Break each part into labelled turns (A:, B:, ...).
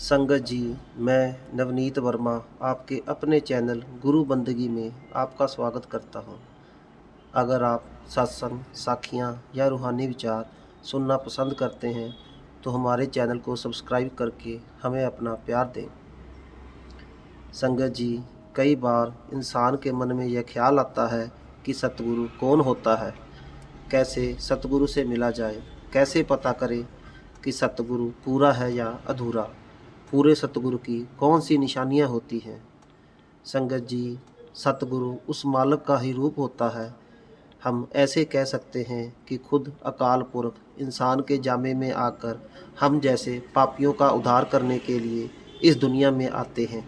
A: संगत जी, मैं नवनीत वर्मा आपके अपने चैनल गुरु बंदगी में आपका स्वागत करता हूं। अगर आप सत्संग, साखियां या रूहानी विचार सुनना पसंद करते हैं तो हमारे चैनल को सब्सक्राइब करके हमें अपना प्यार दें। संगत जी, कई बार इंसान के मन में यह ख्याल आता है कि सतगुरु कौन होता है, कैसे सतगुरु से मिला जाए, कैसे पता करें कि सतगुरु पूरा है या अधूरा, पूरे सतगुरु की कौन सी निशानियाँ होती हैं। संगत जी, सतगुरु उस मालिक का ही रूप होता है। हम ऐसे कह सकते हैं कि खुद अकाल पुरख इंसान के जामे में आकर हम जैसे पापियों का उद्धार करने के लिए इस दुनिया में आते हैं।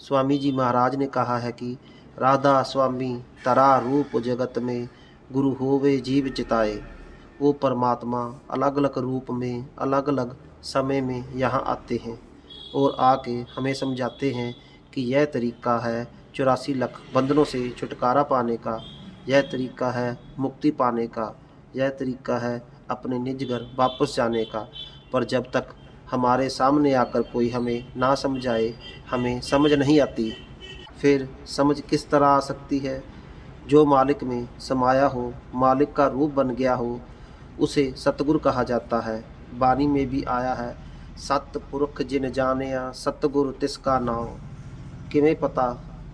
A: स्वामी जी महाराज ने कहा है कि राधा स्वामी तरा रूप जगत में, गुरु होवे जीव चिताए। वो परमात्मा अलग अलग रूप में अलग अलग समय में यहाँ आते हैं और आके हमें समझाते हैं कि यह तरीका है 84 लाख बंधनों से छुटकारा पाने का, यह तरीका है मुक्ति पाने का, यह तरीका है अपने निज घर वापस जाने का। पर जब तक हमारे सामने आकर कोई हमें ना समझाए, हमें समझ नहीं आती। फिर समझ किस तरह आ सकती है? जो मालिक में समाया हो, मालिक का रूप बन गया हो, उसे सतगुरु कहा जाता है। बानी में भी आया है, सतपुरख जिन जानिया सतगुरु तिसका नाम। किमें पता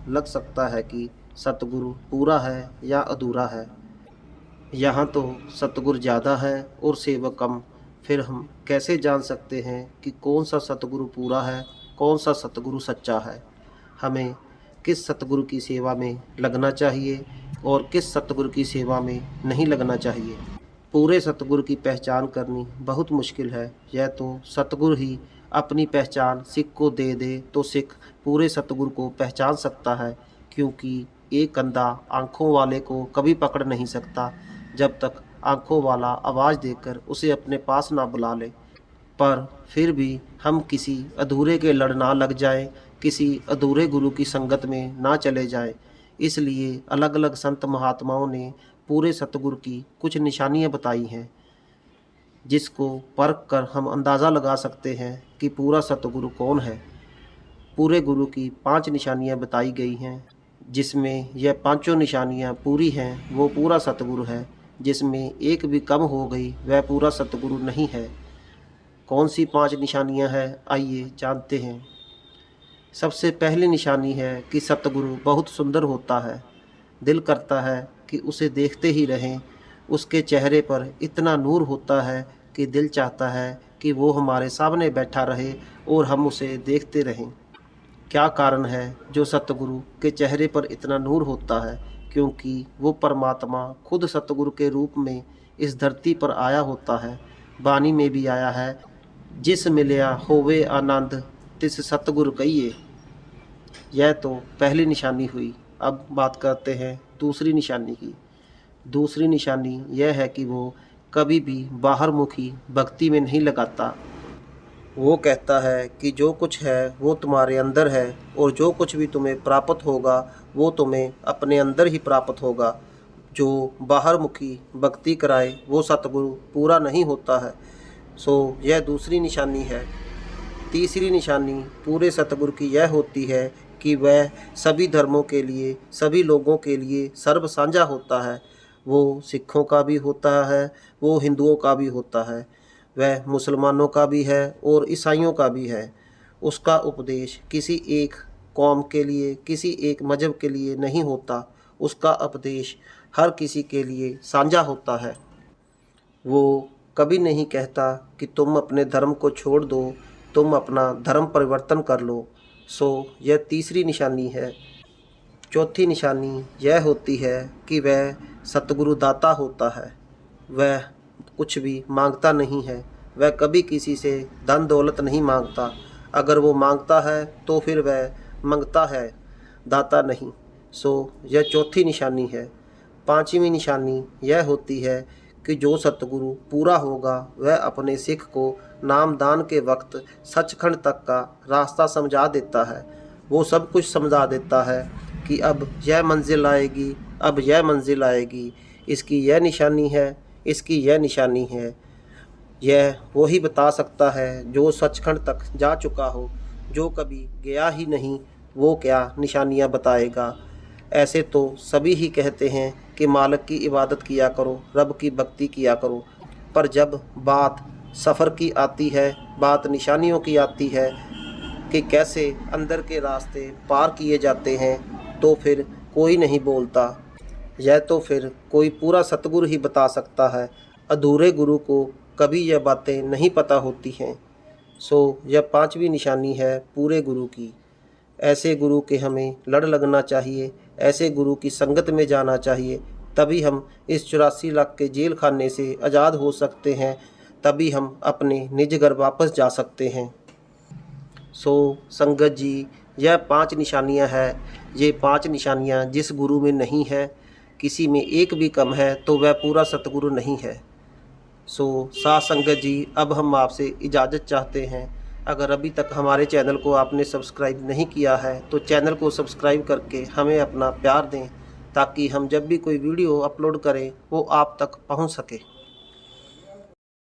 A: लग सकता है कि सतगुरु पूरा है या अधूरा है? यहाँ तो सतगुरु ज़्यादा है और सेवक कम। फिर हम कैसे जान सकते हैं कि कौन सा सतगुरु पूरा है, कौन सा सतगुरु सच्चा है? हमें किस सतगुरु की सेवा में लगना चाहिए और किस सतगुरु की सेवा में नहीं लगना चाहिए? पूरे सतगुरु की पहचान करनी बहुत मुश्किल है। यह तो सतगुरु ही अपनी पहचान सिख को दे दे तो सिख पूरे सतगुरु को पहचान सकता है, क्योंकि एक अंधा आँखों वाले को कभी पकड़ नहीं सकता जब तक आँखों वाला आवाज़ देकर उसे अपने पास ना बुला ले। पर फिर भी हम किसी अधूरे के लड़ ना लग जाएं, किसी अधूरे गुरु की संगत में ना चले जाएं। इसलिए अलग अलग संत महात्माओं ने पूरे सतगुरु की कुछ निशानियां बताई हैं, जिसको परख कर हम अंदाज़ा लगा सकते हैं कि पूरा सतगुरु कौन है। पूरे गुरु की 5 निशानियां बताई गई हैं, जिसमें यह पांचों निशानियां पूरी हैं वो पूरा सतगुरु है। जिसमें एक भी कम हो गई वह पूरा सतगुरु नहीं है। कौन सी 5 निशानियां हैं, आइए जानते हैं। सबसे पहली निशानी है कि सतगुरु बहुत सुंदर होता है। दिल करता है कि उसे देखते ही रहें। उसके चेहरे पर इतना नूर होता है कि दिल चाहता है कि वो हमारे सामने बैठा रहे और हम उसे देखते रहें। क्या कारण है जो सतगुरु के चेहरे पर इतना नूर होता है? क्योंकि वो परमात्मा खुद सतगुरु के रूप में इस धरती पर आया होता है। बानी में भी आया है, जिस मिलया होवे आनंद तिस सतगुरु कहिए। यह तो पहली निशानी हुई। अब बात करते हैं दूसरी निशानी की। दूसरी निशानी यह है कि वो कभी भी बाहर मुखी भक्ति में नहीं लगाता। वो कहता है कि जो कुछ है वो तुम्हारे अंदर है और जो कुछ भी तुम्हें प्राप्त होगा वो तुम्हें अपने अंदर ही प्राप्त होगा। जो बाहर मुखी भक्ति कराए वो सतगुरु पूरा नहीं होता है। सो यह दूसरी निशानी है। तीसरी निशानी पूरे सतगुरु की यह होती है कि वह सभी धर्मों के लिए, सभी लोगों के लिए सर्व साझा होता है। वो सिखों का भी होता है, वो हिंदुओं का भी होता है, वह मुसलमानों का भी है और ईसाइयों का भी है। उसका उपदेश किसी एक कौम के लिए, किसी एक मजहब के लिए नहीं होता। उसका उपदेश हर किसी के लिए साझा होता है। वो कभी नहीं कहता कि तुम अपने धर्म को छोड़ दो, तुम अपना धर्म परिवर्तन कर लो। सो यह तीसरी निशानी है। चौथी निशानी यह होती है कि वह सतगुरु दाता होता है। वह कुछ भी मांगता नहीं है। वह कभी किसी से धन दौलत नहीं मांगता। अगर वो मांगता है तो फिर वह मांगता है, दाता नहीं। सो यह चौथी निशानी है। पांचवी निशानी यह होती है कि जो सतगुरु पूरा होगा वह अपने सिख को नामदान के वक्त सचखंड तक का रास्ता समझा देता है। वो सब कुछ समझा देता है कि अब यह मंजिल आएगी, अब यह मंजिल आएगी, इसकी यह निशानी है, इसकी यह निशानी है। यह वही बता सकता है जो सचखंड तक जा चुका हो, जो कभी गया ही नहीं वो क्या निशानियाँ बताएगा। ऐसे तो सभी ही कहते हैं कि मालिक की इबादत किया करो, रब की भक्ति किया करो, पर जब बात सफ़र की आती है, बात निशानियों की आती है कि कैसे अंदर के रास्ते पार किए जाते हैं, तो फिर कोई नहीं बोलता। यह तो फिर कोई पूरा सतगुरु ही बता सकता है। अधूरे गुरु को कभी यह बातें नहीं पता होती हैं। सो यह पांचवी निशानी है पूरे गुरु की। ऐसे गुरु के हमें लड़ लगना चाहिए, ऐसे गुरु की संगत में जाना चाहिए, तभी हम इस 84 लाख के जेल खाने से आज़ाद हो सकते हैं, तभी हम अपने निज घर वापस जा सकते हैं। सो संगत जी, यह 5 निशानियां हैं। ये 5 निशानियां जिस गुरु में नहीं है, किसी में एक भी कम है, तो वह पूरा सतगुरु नहीं है। सो साथ संगत जी, अब हम आपसे इजाज़त चाहते हैं। अगर अभी तक हमारे चैनल को आपने सब्सक्राइब नहीं किया है तो चैनल को सब्सक्राइब करके हमें अपना प्यार दें, ताकि हम जब भी कोई वीडियो अपलोड करें वो आप तक पहुंच सके।